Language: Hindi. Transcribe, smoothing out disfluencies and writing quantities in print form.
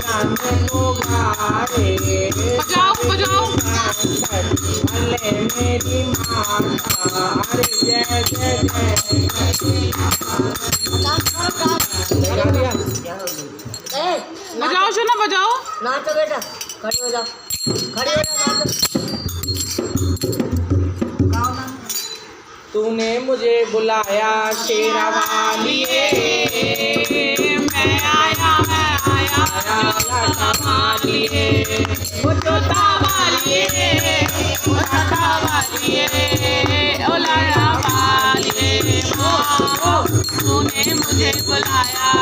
आनंद पुकारे बजाओ बजाओ भले मेरी माता अरे जय जय जय बजाओ सुनो बजाओ नाचो बेटा खड़े हो जाओ खड़े हो जाओ नाचो तूने मुझे बुलाया शेरा वालिए मैं आया जोता वालिए ओ जोता वालिए ओ जोता वालिए ओ लाड़ा वालिए तूने मुझे बुलाया